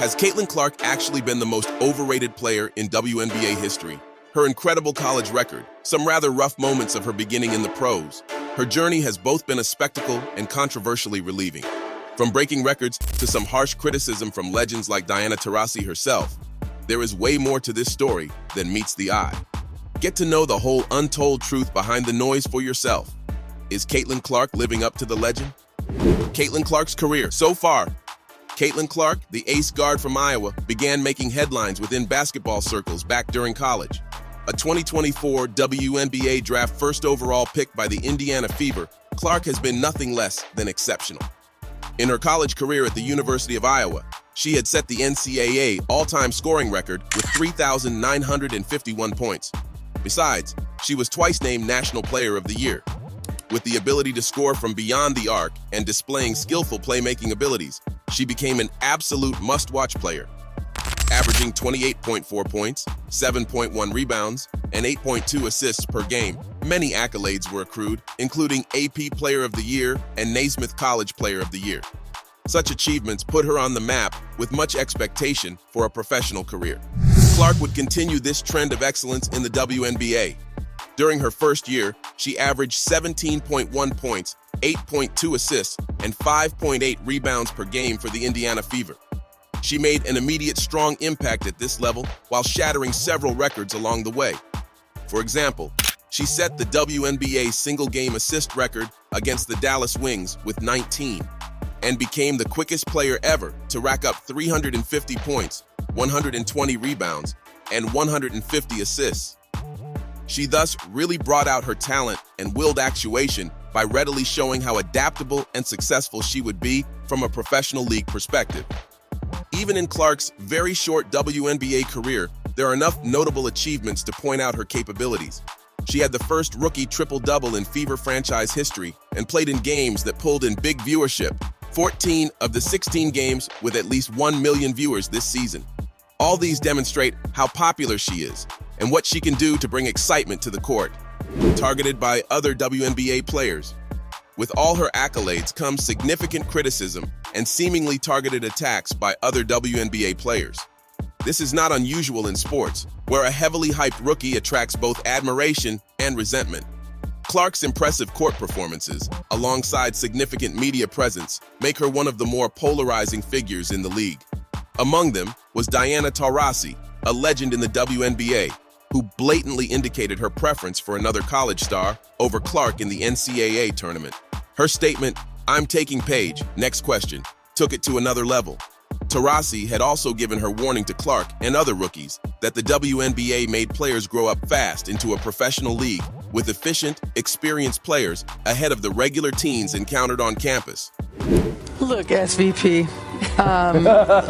Has Caitlin Clark actually been the most overrated player in WNBA history? Her incredible college record, some rather rough moments of her beginning in the pros. Her journey has both been a spectacle and controversially relieving. From breaking records to some harsh criticism from legends like Diana Taurasi herself, there is way more to this story than meets the eye. Get to know the whole untold truth behind the noise for yourself. Is Caitlin Clark living up to the legend? Caitlin Clark's career so far. Caitlin Clark, the ace guard from Iowa, began making headlines within basketball circles back during college. A 2024 WNBA draft first overall pick by the Indiana Fever, Clark has been nothing less than exceptional. In her college career at the University of Iowa, she had set the NCAA all-time scoring record with 3,951 points. Besides, she was twice named National Player of the Year. With the ability to score from beyond the arc and displaying skillful playmaking abilities, she became an absolute must-watch player. Averaging 28.4 points, 7.1 rebounds, and 8.2 assists per game, many accolades were accrued, including AP Player of the Year and Naismith College Player of the Year. Such achievements put her on the map with much expectation for a professional career. Clark would continue this trend of excellence in the WNBA. During her first year, she averaged 17.1 points, 8.2 assists, and 5.8 rebounds per game for the Indiana Fever. She made an immediate strong impact at this level while shattering several records along the way. For example, she set the WNBA single-game assist record against the Dallas Wings with 19 and became the quickest player ever to rack up 350 points, 120 rebounds, and 150 assists. She thus really brought out her talent and willed actuation by readily showing how adaptable and successful she would be from a professional league perspective. Even in Clark's very short WNBA career, there are enough notable achievements to point out her capabilities. She had the first rookie triple-double in Fever franchise history and played in games that pulled in big viewership, 14 of the 16 games with at least 1 million viewers this season. All these demonstrate how popular she is and what she can do to bring excitement to the court. Targeted by other WNBA players. With all her accolades comes significant criticism and seemingly targeted attacks by other WNBA players. This is not unusual in sports, where a heavily hyped rookie attracts both admiration and resentment. Clark's impressive court performances, alongside significant media presence, make her one of the more polarizing figures in the league. Among them was Diana Taurasi, a legend in the WNBA, who blatantly indicated her preference for another college star over Clark in the NCAA tournament. Her statement, "I'm taking Paige, next question," took it to another level. Taurasi had also given her warning to Clark and other rookies that the WNBA made players grow up fast into a professional league with efficient, experienced players ahead of the regular teens encountered on campus. Look, SVP,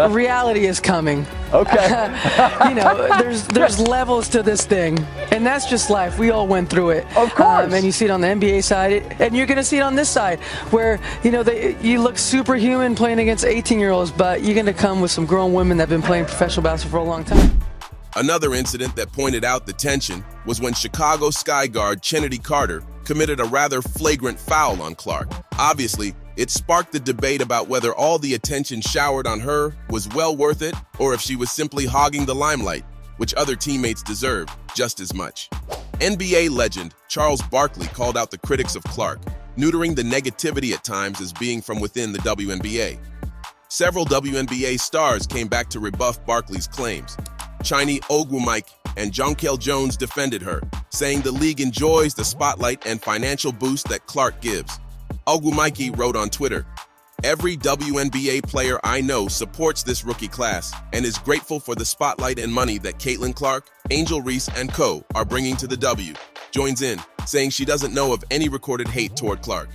reality is coming. Okay. There's levels to this thing, and that's just life. We all went through it. Of course. And you see it on the NBA side, and you're going to see it on this side, where, you look superhuman playing against 18-year-olds, but you're going to come with some grown women that have been playing professional basketball for a long time. Another incident that pointed out the tension was when Chicago Sky guard Chennedy Carter committed a rather flagrant foul on Clark. Obviously, it sparked the debate about whether all the attention showered on her was well worth it or if she was simply hogging the limelight, which other teammates deserved just as much. NBA legend Charles Barkley called out the critics of Clark, neutering the negativity at times as being from within the WNBA. Several WNBA stars came back to rebuff Barkley's claims. Chiney Ogwumike and Jonquel Jones defended her, saying the league enjoys the spotlight and financial boost that Clark gives. Ogwumike wrote on Twitter, "Every WNBA player I know supports this rookie class and is grateful for the spotlight and money that Caitlin Clark, Angel Reese, and co. are bringing to the W." Joins in, saying she doesn't know of any recorded hate toward Clark.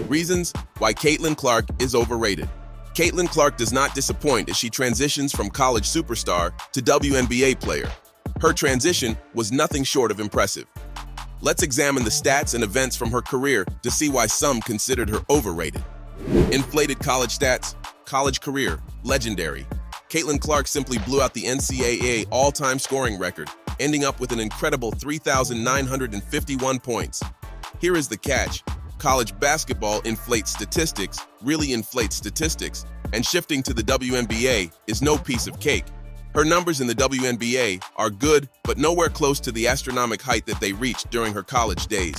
Reasons why Caitlin Clark is overrated. Caitlin Clark does not disappoint as she transitions from college superstar to WNBA player. Her transition was nothing short of impressive. Let's examine the stats and events from her career to see why some considered her overrated. Inflated college stats, college career, legendary. Caitlin Clark simply blew out the NCAA all-time scoring record, ending up with an incredible 3,951 points. Here is the catch. College basketball inflates statistics, really inflates statistics, and shifting to the WNBA is no piece of cake. Her numbers in the WNBA are good, but nowhere close to the astronomical height that they reached during her college days.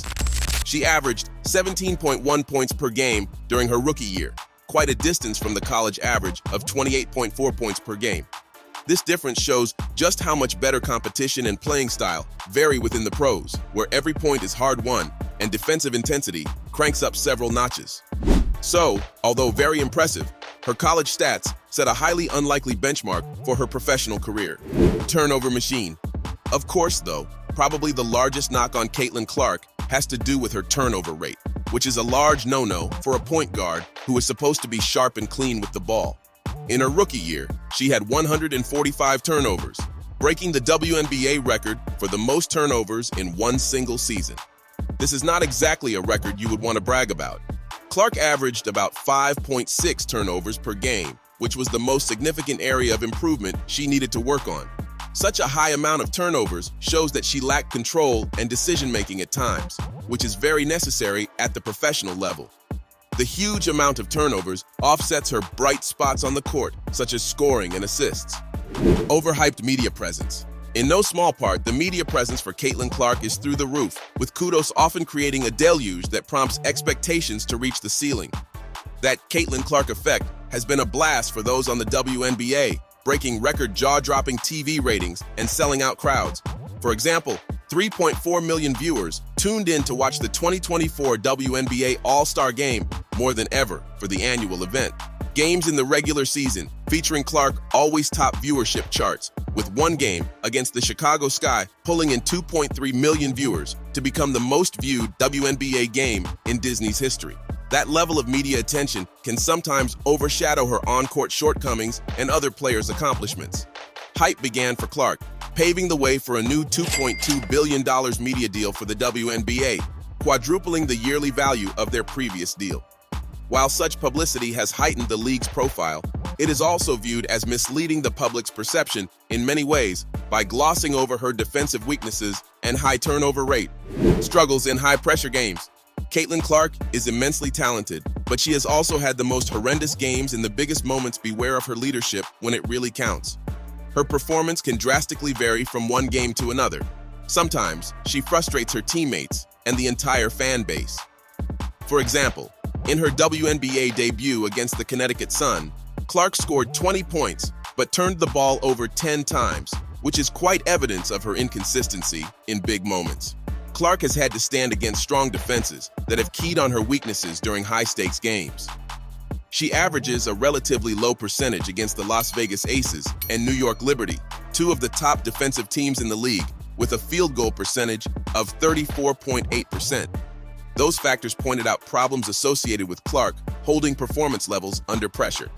She averaged 17.1 points per game during her rookie year, quite a distance from the college average of 28.4 points per game. This difference shows just how much better competition and playing style vary within the pros, where every point is hard-won and defensive intensity cranks up several notches. So, although very impressive, her college stats set a highly unlikely benchmark for her professional career. Turnover machine. Of course, though, probably the largest knock on Caitlin Clark has to do with her turnover rate, which is a large no-no for a point guard who is supposed to be sharp and clean with the ball. In her rookie year, she had 145 turnovers, breaking the WNBA record for the most turnovers in one single season. This is not exactly a record you would want to brag about. Clark averaged about 5.6 turnovers per game, which was the most significant area of improvement she needed to work on. Such a high amount of turnovers shows that she lacked control and decision-making at times, which is very necessary at the professional level. The huge amount of turnovers offsets her bright spots on the court, such as scoring and assists. Overhyped media presence. In no small part, the media presence for Caitlin Clark is through the roof, with kudos often creating a deluge that prompts expectations to reach the ceiling. That Caitlin Clark effect has been a blast for those on the WNBA, breaking record jaw-dropping TV ratings and selling out crowds. For example, 3.4 million viewers tuned in to watch the 2024 WNBA All-Star Game more than ever for the annual event. Games in the regular season featuring Clark always top viewership charts, with one game against the Chicago Sky pulling in 2.3 million viewers to become the most viewed WNBA game in Disney's history. That level of media attention can sometimes overshadow her on-court shortcomings and other players' accomplishments. Hype began for Clark, paving the way for a new $2.2 billion media deal for the WNBA, quadrupling the yearly value of their previous deal. While such publicity has heightened the league's profile, it is also viewed as misleading the public's perception in many ways by glossing over her defensive weaknesses and high turnover rate. Struggles in high-pressure games. Caitlin Clark is immensely talented, but she has also had the most horrendous games in the biggest moments. Beware of her leadership when it really counts. Her performance can drastically vary from one game to another. Sometimes, she frustrates her teammates and the entire fan base. For example, in her WNBA debut against the Connecticut Sun, Clark scored 20 points, but turned the ball over 10 times, which is quite evidence of her inconsistency in big moments. Clark has had to stand against strong defenses that have keyed on her weaknesses during high-stakes games. She averages a relatively low percentage against the Las Vegas Aces and New York Liberty, two of the top defensive teams in the league, with a field goal percentage of 34.8%. Those factors pointed out problems associated with Clark holding performance levels under pressure.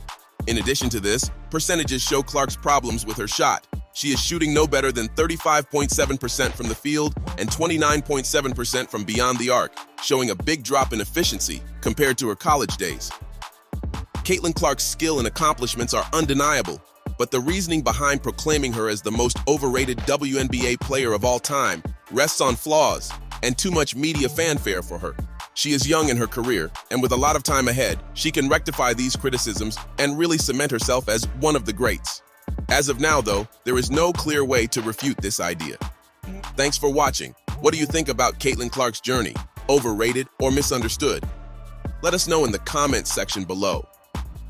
In addition to this, percentages show Clark's problems with her shot. She is shooting no better than 35.7% from the field and 29.7% from beyond the arc, showing a big drop in efficiency compared to her college days. Caitlin Clark's skill and accomplishments are undeniable, but the reasoning behind proclaiming her as the most overrated WNBA player of all time rests on flaws and too much media fanfare for her. She is young in her career, and with a lot of time ahead, she can rectify these criticisms and really cement herself as one of the greats. As of now, though, there is no clear way to refute this idea. Thanks for watching. What do you think about Caitlin Clark's journey? Overrated or misunderstood? Let us know in the comments section below.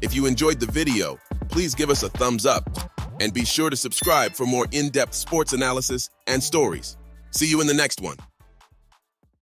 If you enjoyed the video, please give us a thumbs up and be sure to subscribe for more in-depth sports analysis and stories. See you in the next one.